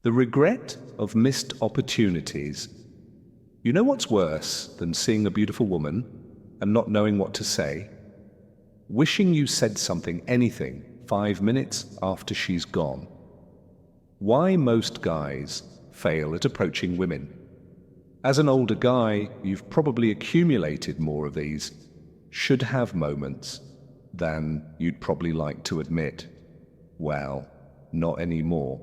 The regret of missed opportunities. You know what's worse than seeing a beautiful woman and not knowing what to say? Wishing you said something, anything, 5 minutes after she's gone. Why most guys fail at approaching women. As an older guy, you've probably accumulated more of these should have moments than you'd probably like to admit. Well, not anymore.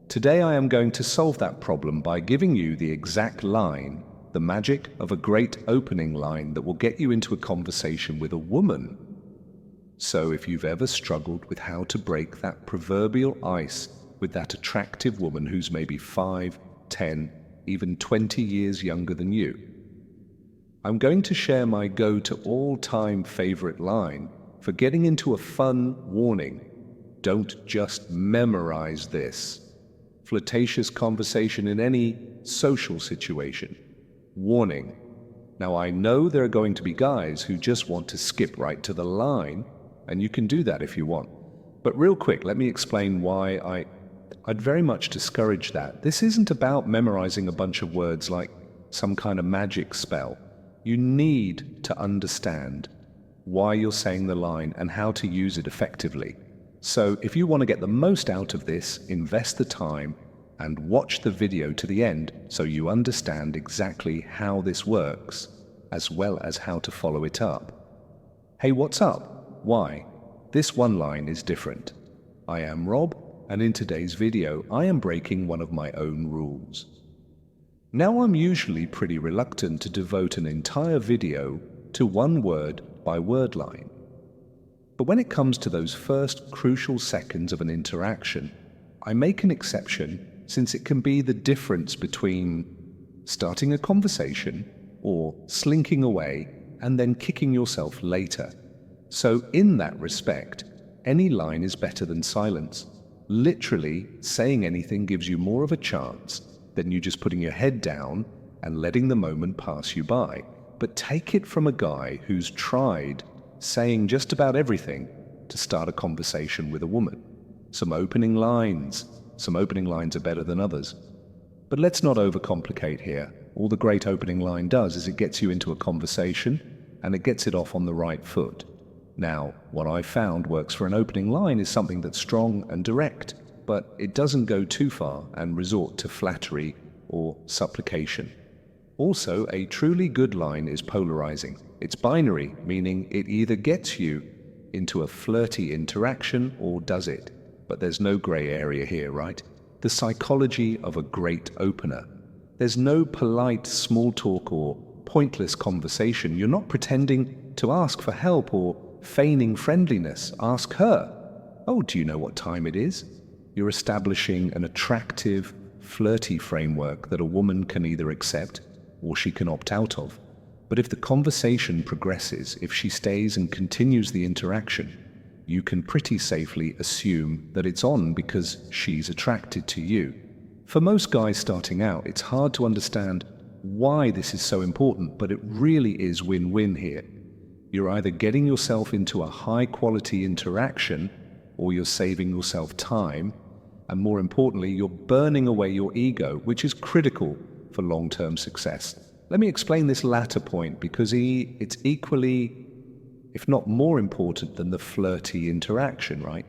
Today I am going to solve that problem by giving you the exact line, the magic of a great opening line that will get you into a conversation with a woman. So if you've ever struggled with how to break that proverbial ice with that attractive woman who's maybe 5, 10, even 20 years younger than you, I'm going to share my go-to-all-time favorite line for getting into a fun warning. Don't just memorize this. Flirtatious conversation in any social situation. Warning. Now I know there are going to be guys who just want to skip right to the line, and you can do that if you want. But real quick, let me explain why I'd very much discourage that. This isn't about memorizing a bunch of words like some kind of magic spell. You need to understand why you're saying the line and how to use it effectively. So if you want to get the most out of this, invest the time and watch the video to the end so you understand exactly how this works, as well as how to follow it up. Hey, what's up? Why? This one line is different. I am Rob, and in today's video, I am breaking one of my own rules. Now, I'm usually pretty reluctant to devote an entire video to one word by word line. But when it comes to those first crucial seconds of an interaction, I make an exception since it can be the difference between starting a conversation or slinking away and then kicking yourself later. So in that respect, any line is better than silence. Literally, saying anything gives you more of a chance than you just putting your head down and letting the moment pass you by. But take it from a guy who's tried saying just about everything to start a conversation with a woman. Some opening lines are better than others. But let's not overcomplicate here. All the great opening line does is it gets you into a conversation and it gets it off on the right foot. Now, what I found works for an opening line is something that's strong and direct, but it doesn't go too far and resort to flattery or supplication. Also, a truly good line is polarizing. It's binary, meaning it either gets you into a flirty interaction or does it. But there's no gray area here, right? The psychology of a great opener. There's no polite small talk or pointless conversation. You're not pretending to ask for help or feigning friendliness. Ask her, "Oh, do you know what time it is?" You're establishing an attractive, flirty framework that a woman can either accept or she can opt out of. But if the conversation progresses, if she stays and continues the interaction, you can pretty safely assume that it's on because she's attracted to you. For most guys starting out, it's hard to understand why this is so important, but it really is win-win here. You're either getting yourself into a high-quality interaction or you're saving yourself time, and more importantly, you're burning away your ego, which is critical for long-term success. Let me explain this latter point because it's equally, if not more important than the flirty interaction, right?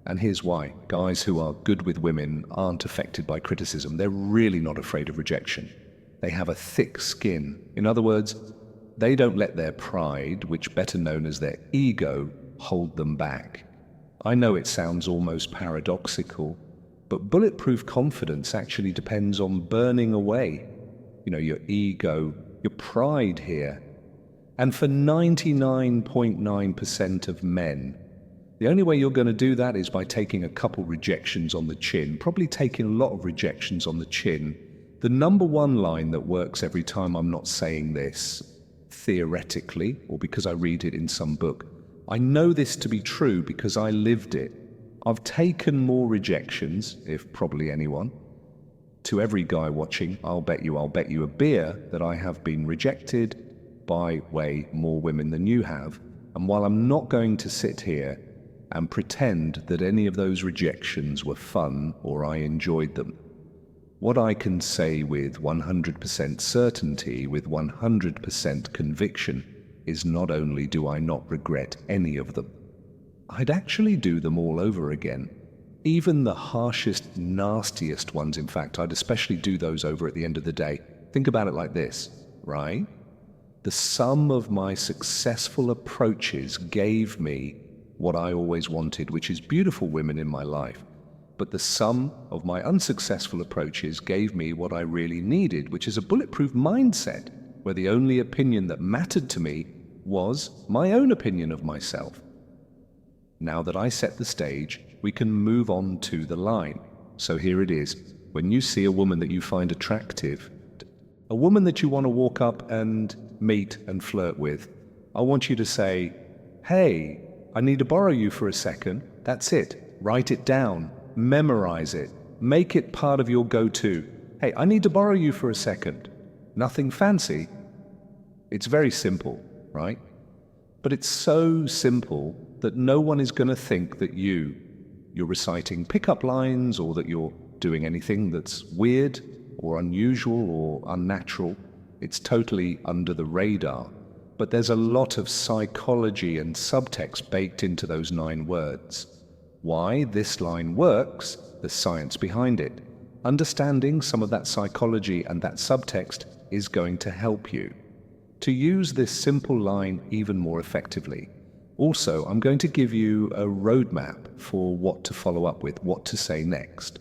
And here's why. Guys who are good with women aren't affected by criticism. They're really not afraid of rejection. They have a thick skin. In other words, they don't let their pride, which better known as their ego, hold them back. I know it sounds almost paradoxical, but bulletproof confidence actually depends on burning away, your ego, your pride here. And for 99.9% of men, the only way you're going to do that is by taking a couple rejections on the chin, probably taking a lot of rejections on the chin. The number one line that works every time, I'm not saying this theoretically or because I read it in some book. I know this to be true because I lived it. I've taken more rejections, if probably anyone. To every guy watching, I'll bet you a beer that I have been rejected by way more women than you have. And while I'm not going to sit here and pretend that any of those rejections were fun or I enjoyed them, What I can say with 100% certainty, with 100% conviction, is not only do I not regret any of them, I'd actually do them all over again. Even the harshest, nastiest ones, in fact, I'd especially do those over at the end of the day. Think about it like this, right? The sum of my successful approaches gave me what I always wanted, which is beautiful women in my life. But the sum of my unsuccessful approaches gave me what I really needed, which is a bulletproof mindset, where the only opinion that mattered to me was my own opinion of myself. Now that I set the stage, we can move on to the line. So here it is. When you see a woman that you find attractive, a woman that you want to walk up and meet and flirt with, I want you to say, "Hey, I need to borrow you for a second." That's it. Write it down. Memorize it. Make it part of your go-to. "Hey, I need to borrow you for a second." Nothing fancy. It's very simple, right? But it's so simple that no one is going to think that you're reciting pickup lines, or that you're doing anything that's weird or unusual or unnatural. It's totally under the radar. But there's a lot of psychology and subtext baked into those 9 words. Why this line works, the science behind it. Understanding some of that psychology and that subtext is going to help you to use this simple line even more effectively. Also, I'm going to give you a roadmap for what to follow up with, what to say next.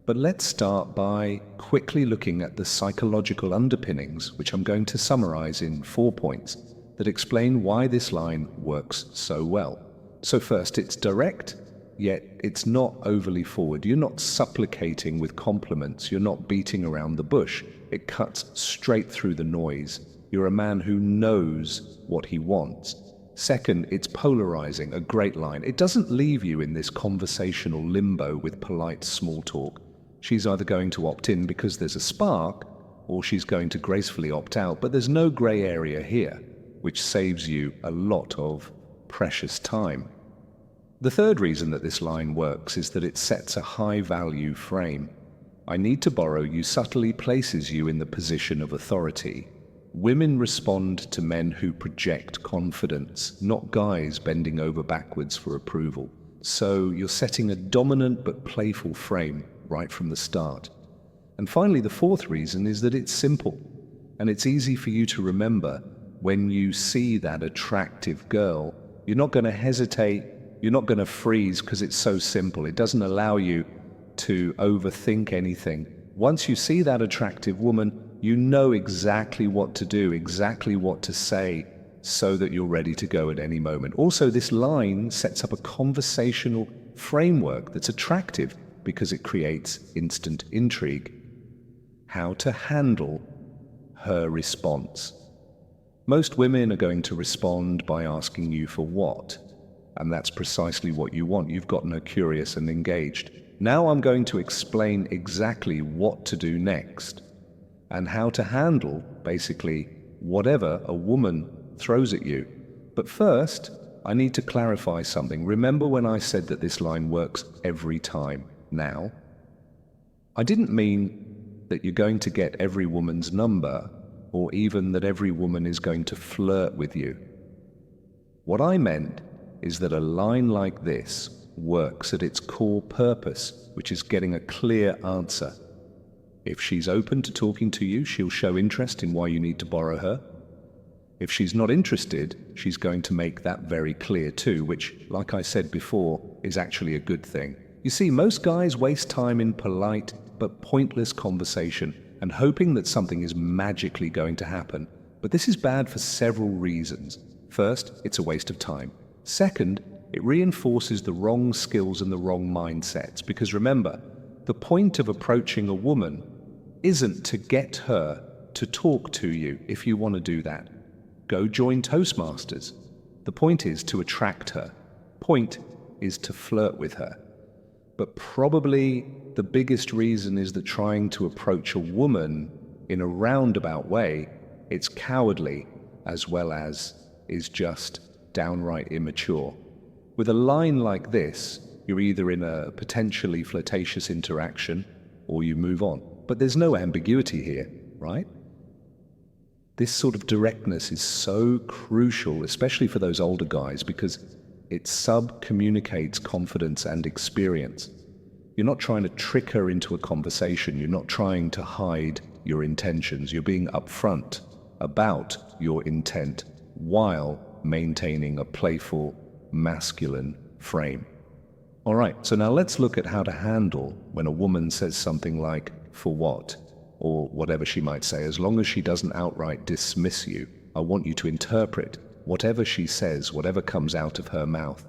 But let's start by quickly looking at the psychological underpinnings, which I'm going to summarize in 4 points that explain why this line works so well. So first, it's direct, yet it's not overly forward. You're not supplicating with compliments. You're not beating around the bush. It cuts straight through the noise. You're a man who knows what he wants. Second, it's polarizing, a great line. It doesn't leave you in this conversational limbo with polite small talk. She's either going to opt in because there's a spark, or she's going to gracefully opt out, but there's no gray area here, which saves you a lot of precious time. The third reason that this line works is that it sets a high-value frame. "I need to borrow you" subtly places you in the position of authority. Women respond to men who project confidence, not guys bending over backwards for approval. So you're setting a dominant but playful frame right from the start. And finally, the fourth reason is that it's simple, and it's easy for you to remember. When you see that attractive girl, you're not going to hesitate, you're not going to freeze, because it's so simple. It doesn't allow you to overthink anything. Once you see that attractive woman, you know exactly what to do, exactly what to say, so that you're ready to go at any moment. Also, this line sets up a conversational framework that's attractive because it creates instant intrigue. How to handle her response. Most women are going to respond by asking you for what, and that's precisely what you want. You've gotten her curious and engaged. Now I'm going to explain exactly what to do next, and how to handle, basically, whatever a woman throws at you. But first, I need to clarify something. Remember when I said that this line works every time? Now, I didn't mean that you're going to get every woman's number, or even that every woman is going to flirt with you. What I meant is that a line like this works at its core purpose, which is getting a clear answer. If she's open to talking to you, she'll show interest in why you need to borrow her. If she's not interested, she's going to make that very clear too, which, like I said before, is actually a good thing. You see, most guys waste time in polite but pointless conversation and hoping that something is magically going to happen. But this is bad for several reasons. First, it's a waste of time. Second, it reinforces the wrong skills and the wrong mindsets, because remember, the point of approaching a woman isn't to get her to talk to you. If you want to do that, go join Toastmasters. The point is to attract her. Point is to flirt with her. But probably the biggest reason is that trying to approach a woman in a roundabout way, it's cowardly, as well as is just downright immature. With a line like this, you're either in a potentially flirtatious interaction or you move on. but there's no ambiguity here, right? This sort of directness is so crucial, especially for those older guys, because it sub-communicates confidence and experience. You're not trying to trick her into a conversation. You're not trying to hide your intentions. You're being upfront about your intent while maintaining a playful, masculine frame. All right, so now let's look at how to handle when a woman says something like, "For what?" or whatever she might say. As long as she doesn't outright dismiss you, I want you to interpret whatever she says, whatever comes out of her mouth,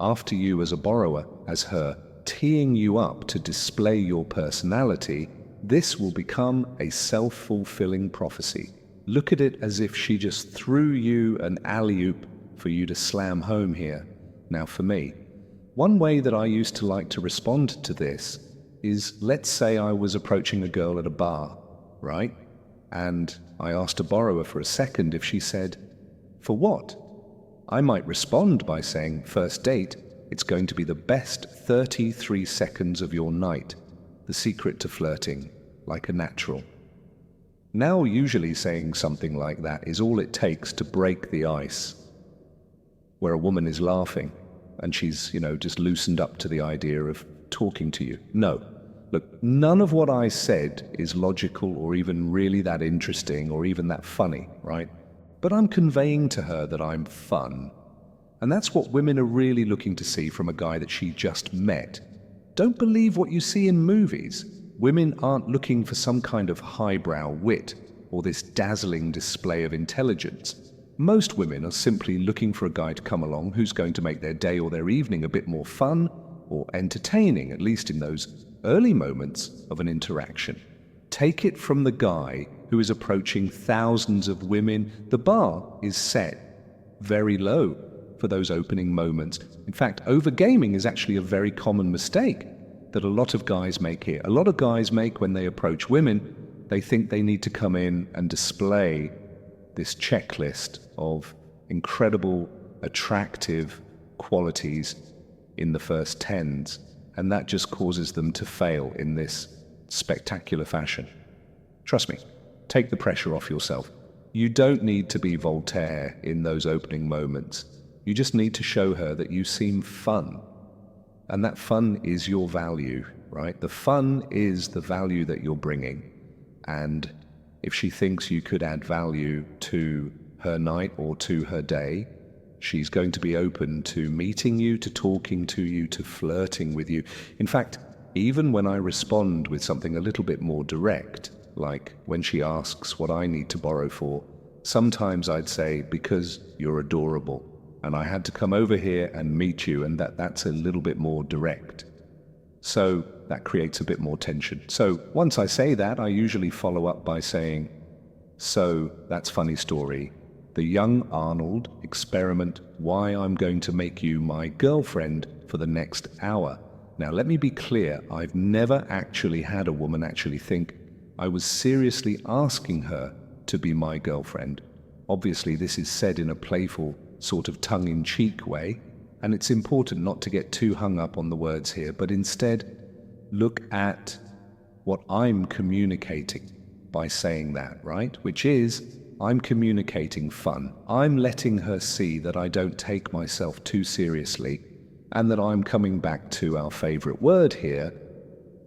after you as a borrower, as her teeing you up to display your personality. This will become a self-fulfilling prophecy. Look at it as if she just threw you an alley-oop for you to slam home here. Now for me, one way that I used to like to respond to this is, let's say I was approaching a girl at a bar, right? And I asked a borrower for a second. If she said, "For what?" I might respond by saying, "First date, it's going to be the best 33 seconds of your night. The secret to flirting, like a natural." Now, usually saying something like that is all it takes to break the ice, where a woman is laughing and she's, just loosened up to the idea of talking to you. No. Look, none of what I said is logical or even really that interesting or even that funny, right? But I'm conveying to her that I'm fun. And that's what women are really looking to see from a guy that she just met. Don't believe what you see in movies. Women aren't looking for some kind of highbrow wit or this dazzling display of intelligence. Most women are simply looking for a guy to come along who's going to make their day or their evening a bit more fun or entertaining, at least in those early moments of an interaction. Take it from the guy who is approaching thousands of women. The bar is set very low for those opening moments. In fact, overgaming is actually a very common mistake that a lot of guys make here. A lot of guys make when they approach women. They think they need to come in and display this checklist of incredible, attractive qualities in the first tens, and that just causes them to fail in this spectacular fashion. Trust me, take the pressure off yourself. You don't need to be Voltaire in those opening moments. You just need to show her that you seem fun. And that fun is your value, right? The fun is the value that you're bringing. And if she thinks you could add value to her night or to her day, she's going to be open to meeting you, to talking to you, to flirting with you. In fact, even when I respond with something a little bit more direct, like when she asks what I need to borrow for, sometimes I'd say, "Because you're adorable, and I had to come over here and meet you," and that's a little bit more direct. So that creates a bit more tension. So once I say that, I usually follow up by saying, "So that's funny story. The young Arnold experiment why I'm going to make you my girlfriend for the next hour." Now, let me be clear. I've never actually had a woman actually think I was seriously asking her to be my girlfriend. Obviously, this is said in a playful, sort of tongue-in-cheek way, and it's important not to get too hung up on the words here, but instead look at what I'm communicating by saying that, right? Which is, I'm communicating fun. I'm letting her see that I don't take myself too seriously, and that I'm coming back to our favorite word here,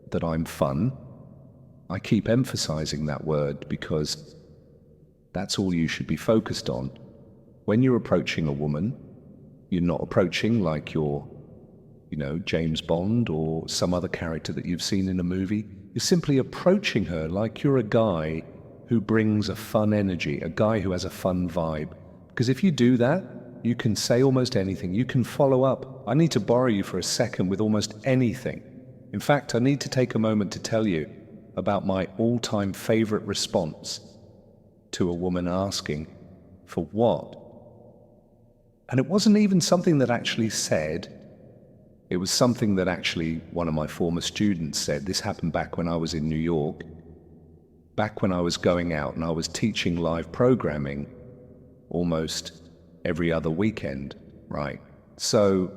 that I'm fun. I keep emphasizing that word because that's all you should be focused on. When you're approaching a woman, you're not approaching like you're, James Bond or some other character that you've seen in a movie. You're simply approaching her like you're a guy who brings a fun energy, a guy who has a fun vibe. Because if you do that, you can say almost anything. You can follow up. I need to borrow you for a second with almost anything. In fact, I need to take a moment to tell you about my all-time favorite response to a woman asking, "For what?" And it wasn't even something that actually said. It was something that actually one of my former students said. This happened back when I was in New York, back when I was going out and I was teaching live programming almost every other weekend, right? So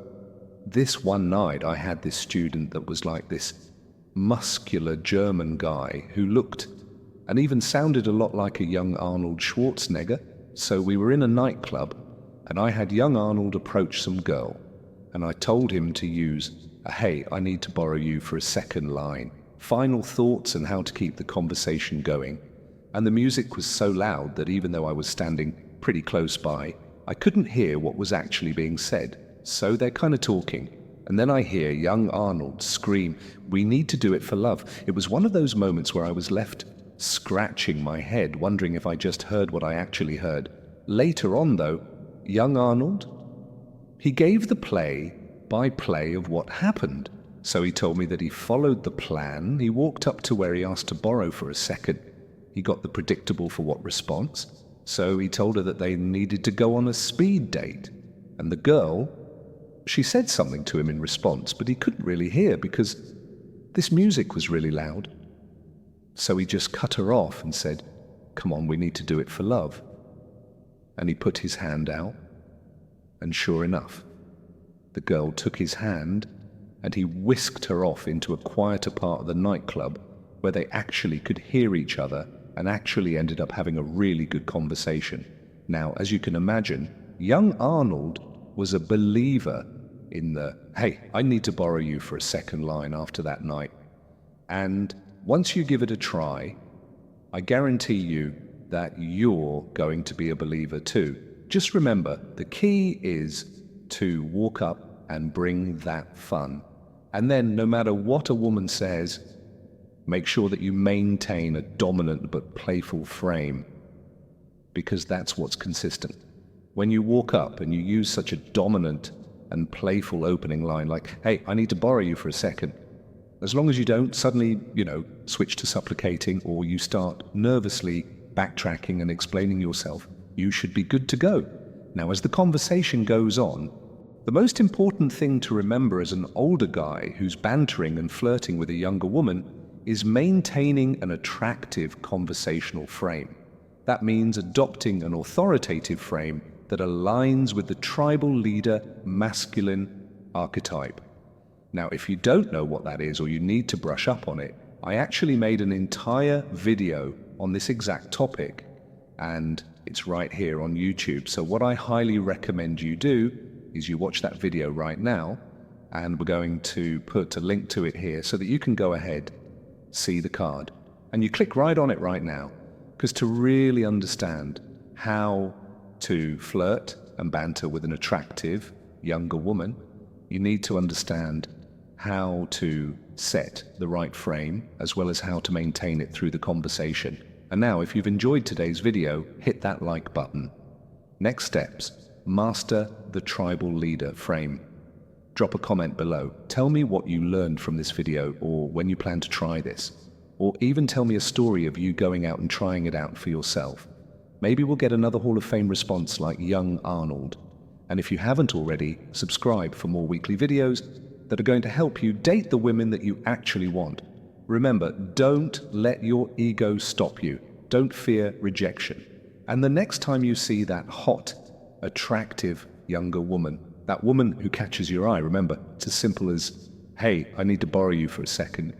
this one night I had this student that was like this muscular German guy who looked and even sounded a lot like a young Arnold Schwarzenegger. So we were in a nightclub, and I had young Arnold approach some girl, and I told him to use a "hey, I need to borrow you for a second" line, final thoughts and how to keep the conversation going. And the music was so loud that even though I was standing pretty close by, I couldn't hear what was actually being said. So they're kind of talking, and then I hear young Arnold scream, "We need to do it for love." It was one of those moments where I was left scratching my head, wondering if I just heard what I actually heard. Later on, though, young Arnold, he gave the play-by-play of what happened. So he told me that he followed the plan. He walked up to where he asked to borrow for a second. He got the predictable for what response. So he told her that they needed to go on a speed date. And the girl, she said something to him in response, but he couldn't really hear because this music was really loud. So he just cut her off and said, "Come on, we need to do it for love." And he put his hand out, and sure enough, the girl took his hand and he whisked her off into a quieter part of the nightclub where they actually could hear each other and actually ended up having a really good conversation. Now, as you can imagine, young Arnold was a believer in the "hey, I need to borrow you for a second" line after that night. And once you give it a try, I guarantee you that you're going to be a believer too. Just remember, the key is to walk up and bring that fun. And then no matter what a woman says, make sure that you maintain a dominant but playful frame, because that's what's consistent. When you walk up and you use such a dominant and playful opening line like, "Hey, I need to borrow you for a second," as long as you don't suddenly, switch to supplicating or you start nervously backtracking and explaining yourself, you should be good to go. Now, as the conversation goes on, the most important thing to remember as an older guy who's bantering and flirting with a younger woman is maintaining an attractive conversational frame. That means adopting an authoritative frame that aligns with the tribal leader masculine archetype. Now, if you don't know what that is or you need to brush up on it, I actually made an entire video on this exact topic, and it's right here on YouTube. So what I highly recommend you do is you watch that video right now, and we're going to put a link to it here so that you can go ahead, see the card, and you click right on it right now, because to really understand how to flirt and banter with an attractive younger woman, you need to understand how to set the right frame as well as how to maintain it through the conversation. And now, if you've enjoyed today's video, hit that like button. Next steps: master the tribal leader frame. Drop a comment below. Tell me what you learned from this video, or when you plan to try this. Or even tell me a story of you going out and trying it out for yourself. Maybe we'll get another Hall of Fame response like young Arnold. And if you haven't already, subscribe for more weekly videos that are going to help you date the women that you actually want. Remember, don't let your ego stop you. Don't fear rejection. And the next time you see that hot, attractive younger woman, that woman who catches your eye, remember, it's as simple as, "Hey, I need to borrow you for a second."